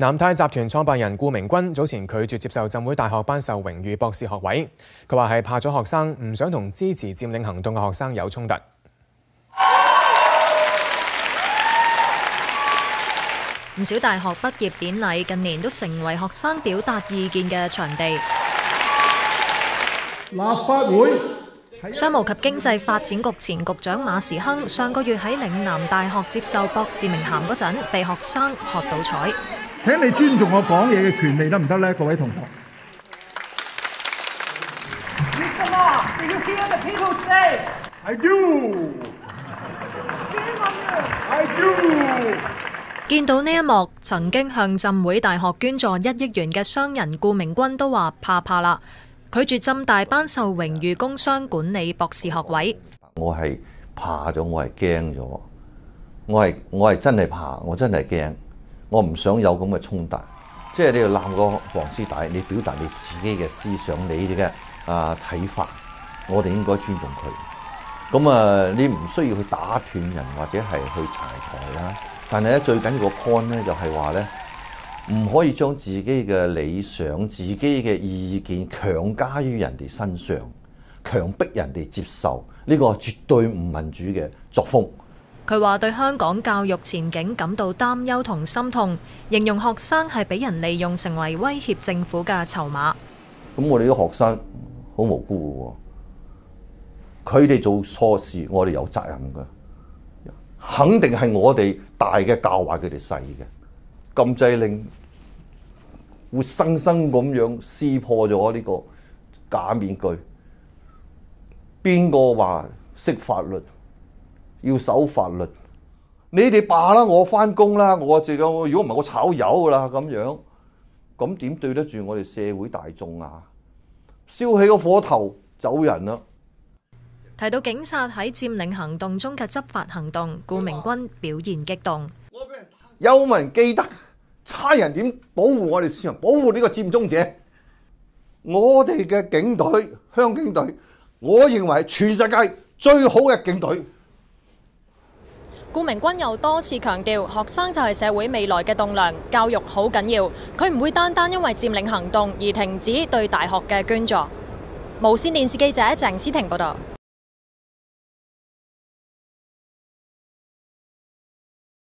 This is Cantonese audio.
南泰集團創辦人顧明君早前拒絕接受浸會大學頒授榮譽博士學位，佢話係怕咗學生，唔想同支持佔領行動嘅學生有衝突。唔少大學畢業典禮近年都成為學生表達意見嘅場地。立法會商務及經濟發展局前局長馬時亨上個月喺嶺南大學接受博士名銜嗰陣，被學生喝倒彩。請你尊重我講嘢嘅權利得唔得呢？各位同學。I do. I do. 見到呢一幕，曾經向浸會大學捐助1億元嘅商人顧明君都話怕啦，拒絕浸大頒授榮譽工商管理博士學位。我係怕咗，我係驚咗，我係真係怕，我真係驚，我唔想有咁嘅衝突。即係你要攬個黃絲帶，你表達你自己嘅思想，你哋嘅睇法，我哋應該尊重佢。咁你唔需要去打斷人或者係去柴台啦。但係咧，最緊要個 point 咧就係話咧，唔可以將自己嘅理想、自己嘅意見強加於人哋身上，強迫人哋接受，呢個絕對唔民主嘅作風。佢話對香港教育前景感到擔憂同心痛，形容學生係俾人利用成為威脅政府嘅籌碼。咁我哋啲學生好無辜嘅喎，佢哋做錯事，我哋有責任㗎。肯定係我哋大嘅教壞佢哋細嘅。禁制令活生生咁樣撕破咗呢個假面具。邊個話識法律？要守法律？你哋罷啦，我返工啦，我如果唔係我炒魷㗎啦咁樣，咁點對得住我哋社會大眾啊？燒起個火頭走人啦！提到警察喺佔領行動中嘅執法行動，顧明君表現激動。有冇人記得差人點保護我哋市民，保護呢個佔中者？我哋嘅警隊，香警隊，我認為係全世界最好嘅警隊。顧明君又多次強調，學生就係社會未來嘅棟樑，教育好緊要。佢唔會單單因為佔領行動而停止對大學嘅捐助。無線電視記者鄭思婷報道。